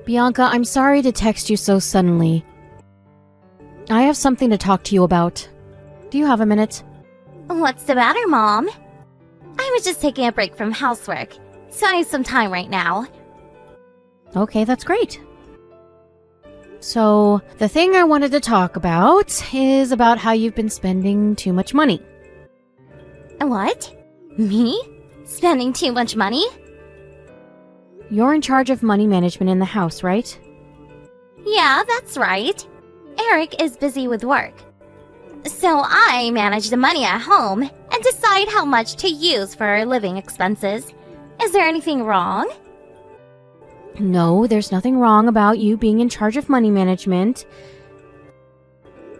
Bianca, I'm sorry to text you so suddenly. I have something to talk to you about. Do you have a minute? What's the matter, Mom? I was just taking a break from housework, so I have some time right now. Okay, that's great. So, the thing I wanted to talk about is about how you've been spending too much money. What? Me? Spending too much money? You're in charge of money management in the house, right? Yeah, that's right. Eric is busy with work. So I manage the money at home and decide how much to use for our living expenses. Is there anything wrong? No, there's nothing wrong about you being in charge of money management.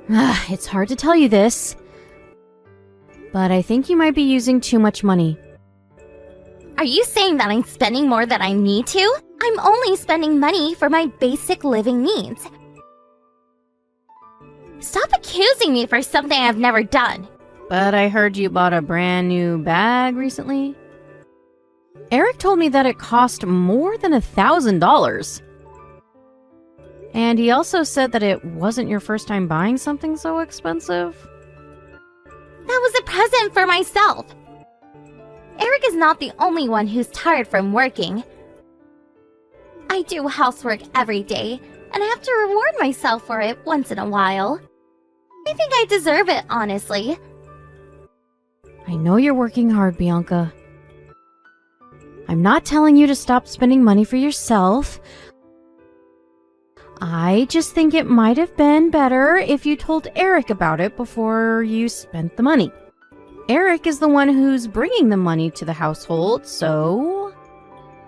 It's hard to tell you this, but I think you might be using too much money. Are you saying that I'm spending more than I need to? I'm only spending money for my basic living needs. Stop accusing me for something I've never done. But I heard you bought a brand new bag recently. Eric told me that it cost more than $1,000. And he also said that it wasn't your first time buying something so expensive. That was a present for myself. Eric is not the only one who's tired from working. I do housework every day, and I have to reward myself for it once in a while. I think I deserve it, honestly. I know you're working hard, Bianca. I'm not telling you to stop spending money for yourself. I just think it might have been better if you told Eric about it before you spent the money. Eric is the one who's bringing the money to the household, so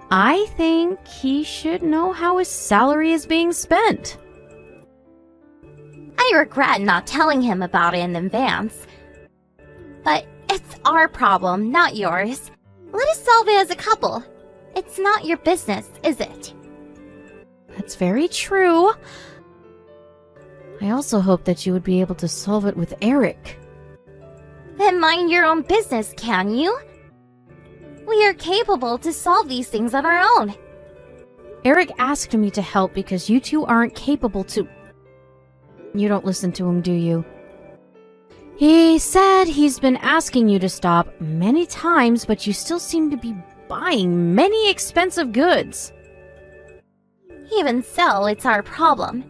I think he should know how his salary is being spent. I regret not telling him about it in advance. But it's our problem, not yours. Let us solve it as a couple. It's not your business, is it? That's very true. I also hope that you would be able to solve it with Eric. Then mind your own business, can you? We are capable to solve these things on our own. Eric asked me to help because you two aren't capable to... You don't listen to him, do you? He said he's been asking you to stop many times, but you still seem to be buying many expensive goods. Even so, it's our problem.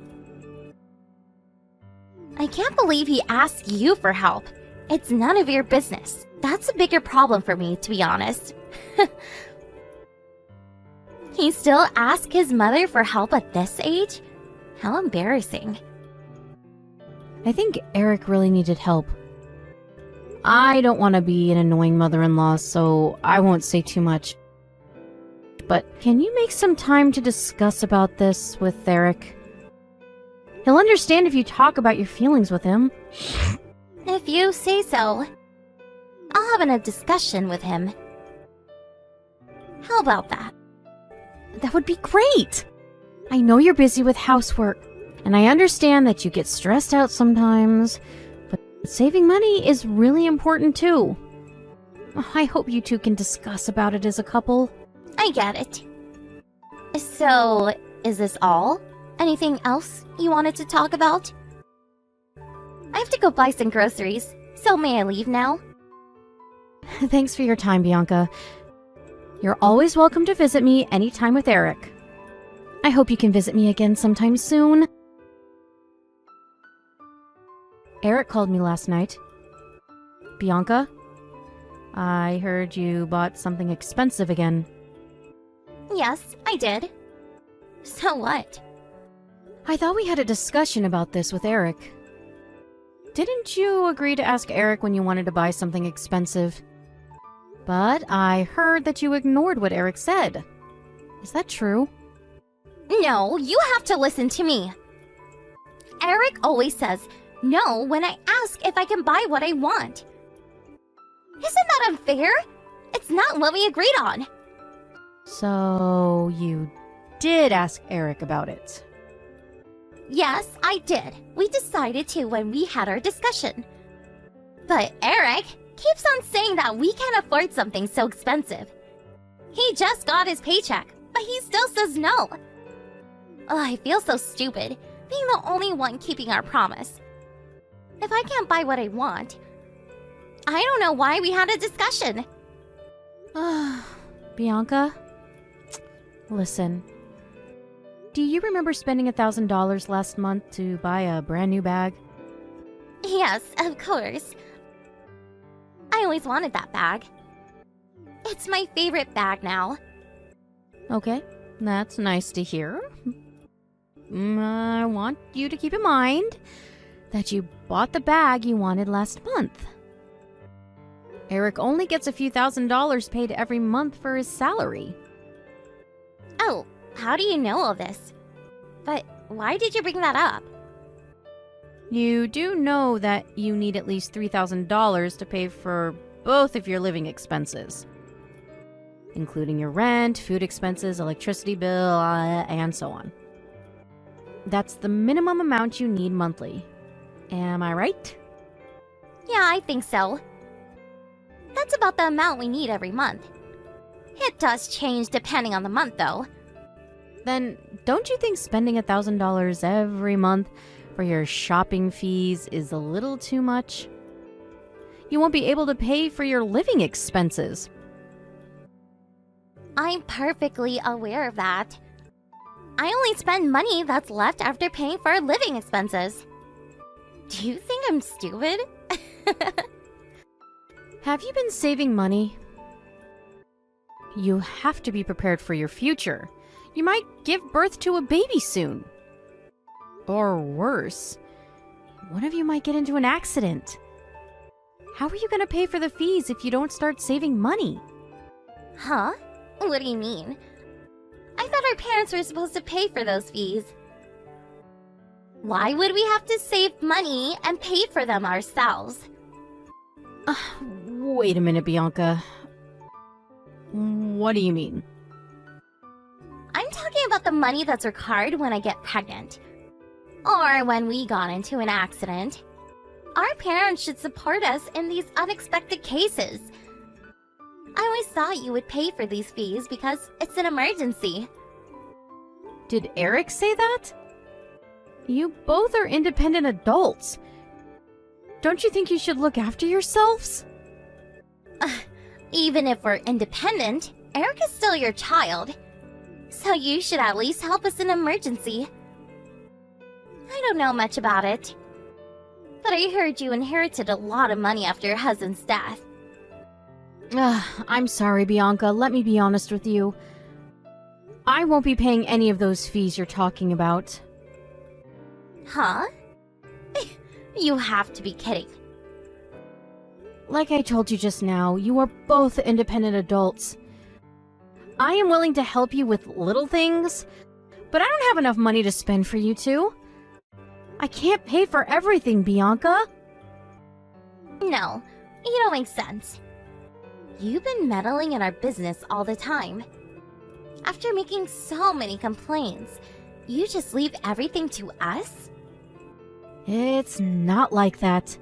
I can't believe he asked you for help. It's none of your business. That's a bigger problem for me, to be honest. He still asks his mother for help at this age? How embarrassing. I think Eric really needed help. I don't want to be an annoying mother-in-law, so I won't say too much. But can you make some time to discuss about this with Eric? He'll understand if you talk about your feelings with him. If you say so, I'll have a discussion with him. How about that? That would be great! I know you're busy with housework, and I understand that you get stressed out sometimes, but saving money is really important too. I hope you two can discuss about it as a couple. I get it. So, is this all? Anything else you wanted to talk about? I have to go buy some groceries, so may I leave now? Thanks for your time, Bianca. You're always welcome to visit me anytime with Eric. I hope you can visit me again sometime soon. Eric called me last night. Bianca, I heard you bought something expensive again. Yes, I did. So what? I thought we had a discussion about this with Eric. Didn't you agree to ask Eric when you wanted to buy something expensive? But I heard that you ignored what Eric said. Is that true? No, you have to listen to me. Eric always says no when I ask if I can buy what I want. Isn't that unfair? It's not what we agreed on. So you did ask Eric about it? Yes, I did. We decided to when we had our discussion. But Eric keeps on saying that we can't afford something so expensive. He just got his paycheck, but he still says no. Ugh, I feel so stupid, being the only one keeping our promise. If I can't buy what I want, I don't know why we had a discussion. Bianca? Listen. Do you remember spending $1,000 last month to buy a brand new bag? Yes, of course. I always wanted that bag. It's my favorite bag now. Okay, that's nice to hear. I want you to keep in mind that you bought the bag you wanted last month. Eric only gets a few $1,000s paid every month for his salary. Oh, how do you know all this? But why did you bring that up? You do know that you need at least $3,000 to pay for both of your living expenses, including your rent, food expenses, electricity bill, and so on. That's the minimum amount you need monthly. Am I right? Yeah, I think so. That's about the amount we need every month. It does change depending on the month, though. Then don't you think spending $1,000 every month for your shopping fees is a little too much? You won't be able to pay for your living expenses. I'm perfectly aware of that. I only spend money that's left after paying for living expenses. Do you think I'm stupid? Have you been saving money? You have to be prepared for your future. You might give birth to a baby soon. Or worse, one of you might get into an accident. How are you going to pay for the fees if you don't start saving money? Huh? What do you mean? I thought our parents were supposed to pay for those fees. Why would we have to save money and pay for them ourselves? Wait a minute, Bianca. What do you mean? I'm talking about the money that's required when I get pregnant. Or when we got into an accident. Our parents should support us in these unexpected cases. I always thought you would pay for these fees because it's an emergency. Did Eric say that? You both are independent adults. Don't you think you should look after yourselves? Even if we're independent, Eric is still your child. So you should at least help us in an emergency. I don't know much about it. But I heard you inherited a lot of money after your husband's death. I'm sorry, Bianca. Let me be honest with you. I won't be paying any of those fees you're talking about. Huh? You have to be kidding. Like I told you just now, you are both independent adults. I am willing to help you with little things, but I don't have enough money to spend for you two. I can't pay for everything, Bianca. No, you don't make sense. You've been meddling in our business all the time. After making so many complaints, you just leave everything to us? It's not like that.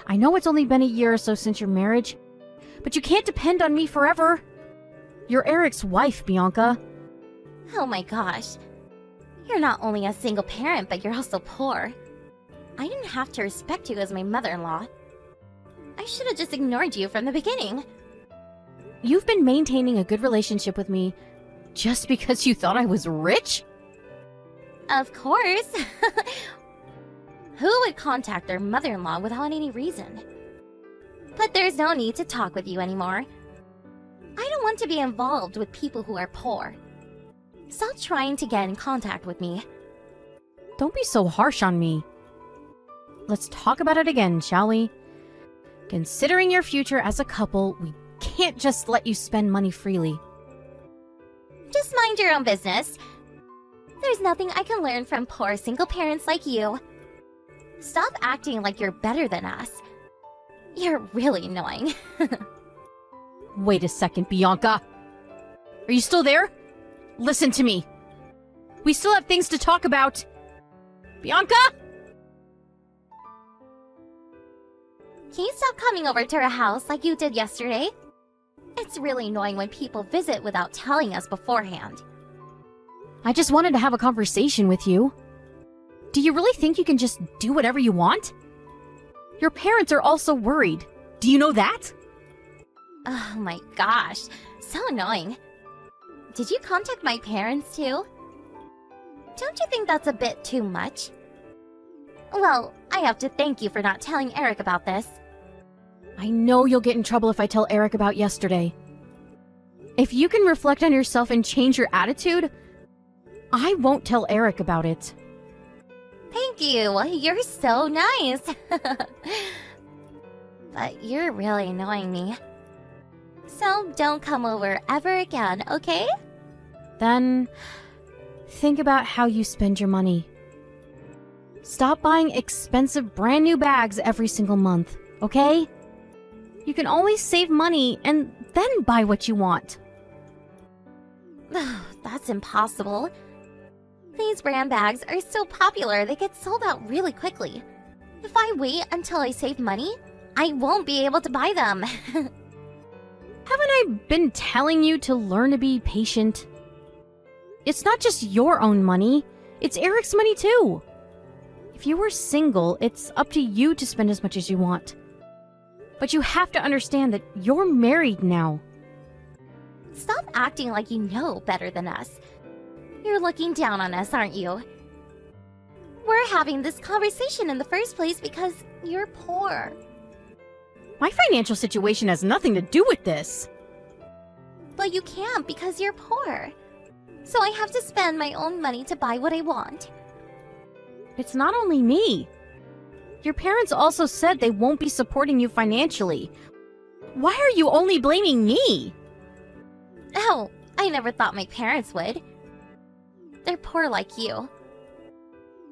I know it's only been a year or so since your marriage, but you can't depend on me forever. You're Eric's wife, Bianca. Oh my gosh. You're not only a single parent, but you're also poor. I didn't have to respect you as my mother-in-law. I should have just ignored you from the beginning. You've been maintaining a good relationship with me just because you thought I was rich? Of course. Who would contact their mother-in-law without any reason? But there's no need to talk with you anymore. I don't want to be involved with people who are poor. Stop trying to get in contact with me. Don't be so harsh on me. Let's talk about it again, shall we? Considering your future as a couple, we can't just let you spend money freely. Just mind your own business. There's nothing I can learn from poor single parents like you. Stop acting like you're better than us. You're really annoying. Wait a second, Bianca. Are you still there? Listen to me. We still have things to talk about. Bianca? Can you stop coming over to our house like you did yesterday? It's really annoying when people visit without telling us beforehand. I just wanted to have a conversation with you. Do you really think you can just do whatever you want? Your parents are also worried. Do you know that? Oh my gosh, so annoying. Did you contact my parents too? Don't you think that's a bit too much? Well, I have to thank you for not telling Eric about this. I know you'll get in trouble if I tell Eric about yesterday. If you can reflect on yourself and change your attitude, I won't tell Eric about it. Thank you, you're so nice. But you're really annoying me. So don't come over ever again, okay? Then, think about how you spend your money. Stop buying expensive brand new bags every single month, okay? You can always save money and then buy what you want. That's impossible. These brand bags are so popular they get sold out really quickly. If I wait until I save money, I won't be able to buy them. Haven't I been telling you to learn to be patient? It's not just your own money, it's Eric's money too. If you were single, it's up to you to spend as much as you want. But you have to understand that you're married now. Stop acting like you know better than us. You're looking down on us, aren't you? We're having this conversation in the first place because you're poor. My financial situation has nothing to do with this. But you can't because you're poor. So I have to spend my own money to buy what I want. It's not only me. Your parents also said they won't be supporting you financially. Why are you only blaming me? Oh, I never thought my parents would. They're poor like you.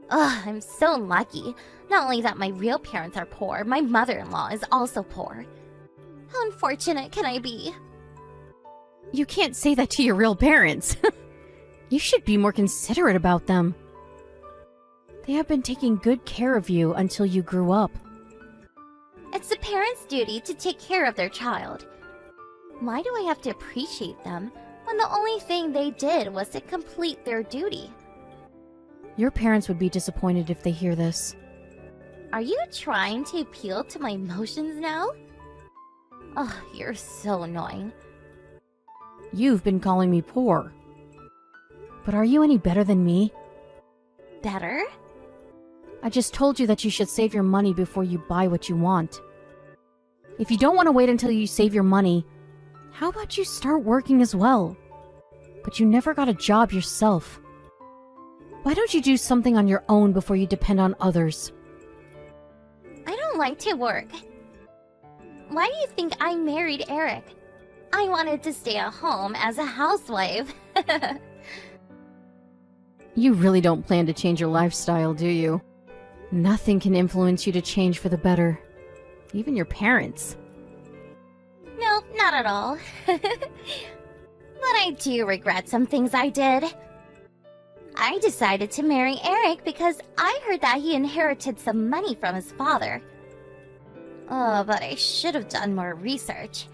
Ugh, I'm so lucky. Not only that my real parents are poor, my mother-in-law is also poor. How unfortunate can I be? You can't say that to your real parents. You should be more considerate about them. They have been taking good care of you until you grew up. It's the parents' duty to take care of their child. Why do I have to appreciate them when the only thing they did was to complete their duty? Your parents would be disappointed if they hear this. Are you trying to appeal to my emotions now? Oh, you're so annoying. You've been calling me poor. But are you any better than me? Better? I just told you that you should save your money before you buy what you want. If you don't want to wait until you save your money, how about you start working as well? But you never got a job yourself. Why don't you do something on your own before you depend on others? I don't like to work. Why do you think I married Eric? I wanted to stay at home as a housewife. You really don't plan to change your lifestyle, do you? Nothing can influence you to change for the better. Even your parents. No, not at all. But I do regret some things I did. I decided to marry Eric because I heard that he inherited some money from his father. Oh, but I should have done more research.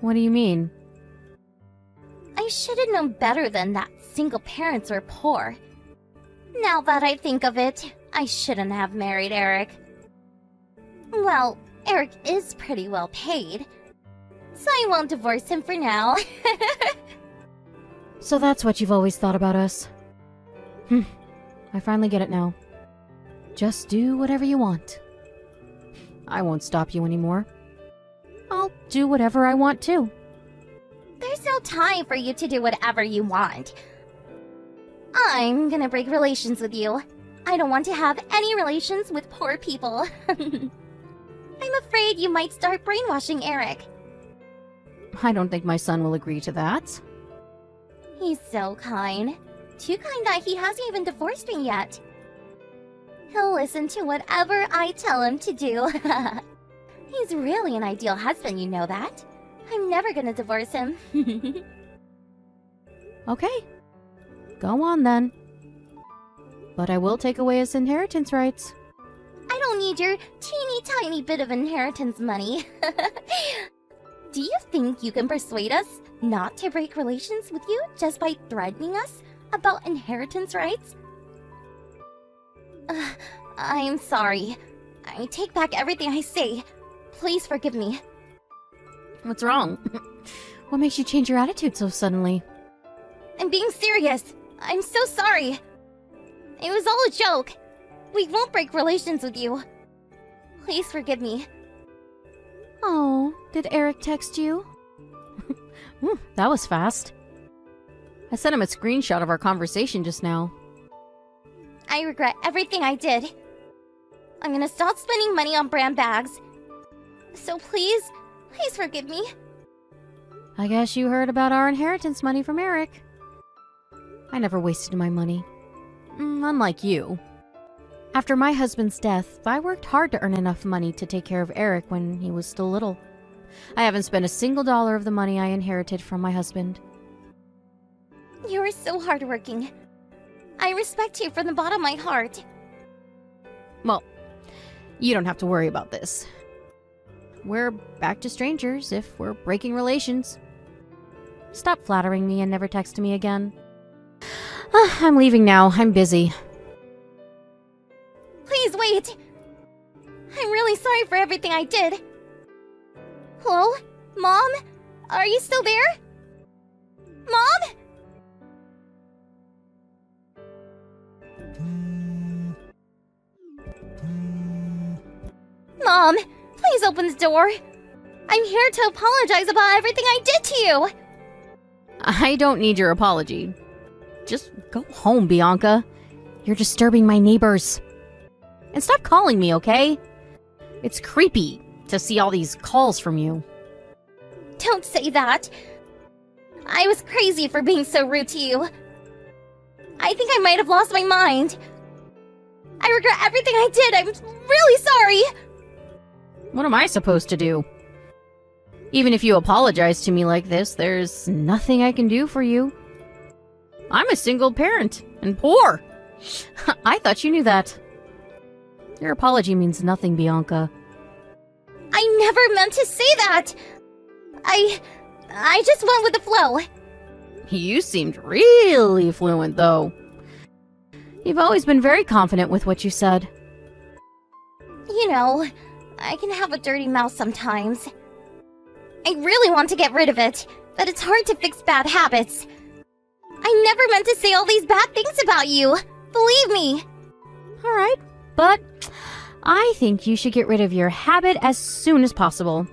What do you mean? I should have known better than that single parents were poor. Now that I think of it, I shouldn't have married Eric. Well, Eric is pretty well paid, so I won't divorce him for now. So that's what you've always thought about us? I finally get it now. Just do whatever you want. I won't stop you anymore. I'll do whatever I want too. There's no time for you to do whatever you want. I'm gonna break relations with you. I don't want to have any relations with poor people. I'm afraid you might start brainwashing Eric. I don't think my son will agree to that. He's so kind. Too kind that he hasn't even divorced me yet. He'll listen to whatever I tell him to do. He's really an ideal husband, you know that. I'm never gonna divorce him. Okay. Go on then. But I will take away his inheritance rights. I don't need your teeny tiny bit of inheritance money. Do you think you can persuade us not to break relations with you just by threatening us About inheritance rights? I'm sorry. I take back everything I say. Please forgive me. What's wrong? What makes you change your attitude so suddenly? I'm being serious. I'm so sorry. It was all a joke. We won't break relations with you. Please forgive me. Oh, did Eric text you? That was fast. I sent him a screenshot of our conversation just now. I regret everything I did. I'm gonna stop spending money on brand bags. So please forgive me. I guess you heard about our inheritance money from Eric. I never wasted my money. Unlike you. After my husband's death, I worked hard to earn enough money to take care of Eric when he was still little. I haven't spent a single dollar of the money I inherited from my husband. You are so hardworking. I respect you from the bottom of my heart. Well, you don't have to worry about this. We're back to strangers if we're breaking relations. Stop flattering me and never text me again. I'm leaving now. I'm busy. Please wait. I'm really sorry for everything I did. Hello? Mom? Are you still there? Mom? Mom, please open the door. I'm here to apologize about everything I did to you. I don't need your apology. Just go home, Bianca. You're disturbing my neighbors. And stop calling me, okay? It's creepy to see all these calls from you. Don't say that. I was crazy for being so rude to you. I think I might have lost my mind. I regret everything I did. I'm really sorry. What am I supposed to do? Even if you apologize to me like this, there's nothing I can do for you. I'm a single parent and poor. I thought you knew that. Your apology means nothing, Bianca. I never meant to say that. I just went with the flow. You seemed really fluent, though. You've always been very confident with what you said. You know, I can have a dirty mouth sometimes. I really want to get rid of it, but it's hard to fix bad habits. I never meant to say all these bad things about you. Believe me. All right, but I think you should get rid of your habit as soon as possible.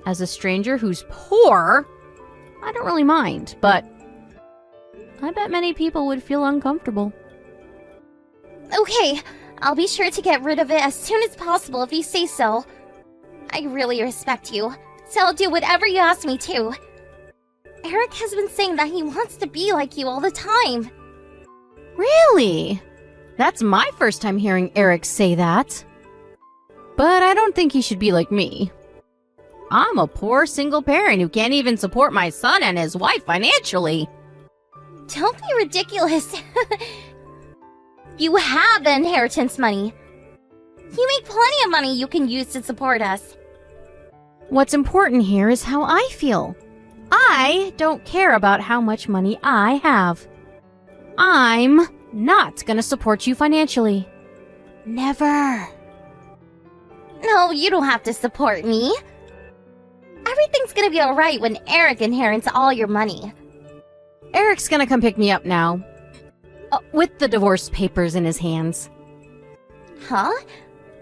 As a stranger who's poor, I don't really mind, but I bet many people would feel uncomfortable. Okay, I'll be sure to get rid of it as soon as possible if you say so. I really respect you, so I'll do whatever you ask me to. Eric has been saying that he wants to be like you all the time. Really? That's my first time hearing Eric say that. But I don't think he should be like me. I'm a poor single parent who can't even support my son and his wife financially. Don't be ridiculous. You have the inheritance money. You make plenty of money you can use to support us. What's important here is how I feel. I don't care about how much money I have. I'm not gonna support you financially. Never. No, you don't have to support me. Everything's gonna be alright when Eric inherits all your money. Eric's gonna come pick me up now. With the divorce papers in his hands. Huh?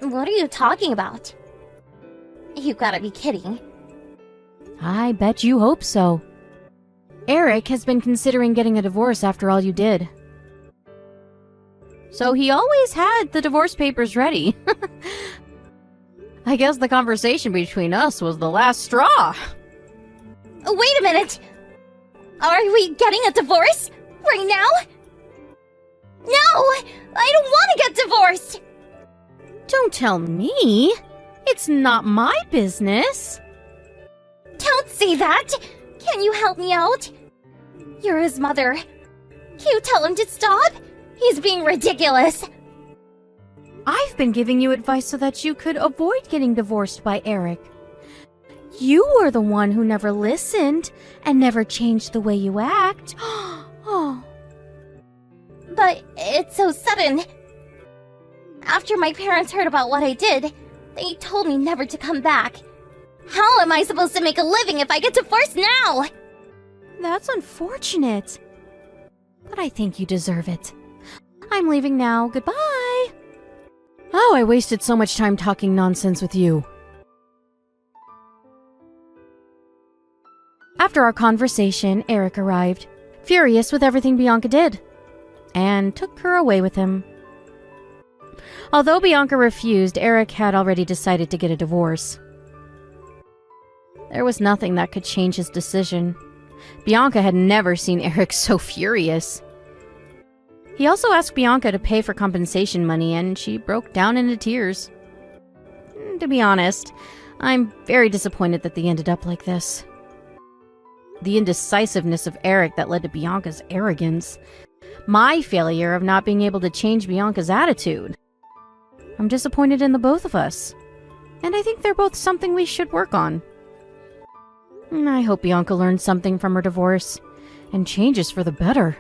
What are you talking about? You gotta be kidding. I bet you hope so. Eric has been considering getting a divorce after all you did. So he always had the divorce papers ready. I guess the conversation between us was the last straw. Wait a minute! Are we getting a divorce? Right now? No! I don't want to get divorced! Don't tell me. It's not my business. Don't say that! Can you help me out? You're his mother. Can you tell him to stop? He's being ridiculous. I've been giving you advice so that you could avoid getting divorced by Eric. You were the one who never listened and never changed the way you act. Oh. But it's so sudden. After my parents heard about what I did, they told me never to come back. How am I supposed to make a living if I get divorced now? That's unfortunate. But I think you deserve it. I'm leaving now. Goodbye. Oh, I wasted so much time talking nonsense with you. After our conversation, Eric arrived, furious with everything Bianca did, and took her away with him. Although Bianca refused, Eric had already decided to get a divorce. There was nothing that could change his decision. Bianca had never seen Eric so furious. He also asked Bianca to pay for compensation money, and she broke down into tears. To be honest, I'm very disappointed that they ended up like this. The indecisiveness of Eric that led to Bianca's arrogance. My failure of not being able to change Bianca's attitude. I'm disappointed in the both of us. And I think they're both something we should work on. I hope Bianca learns something from her divorce and changes for the better.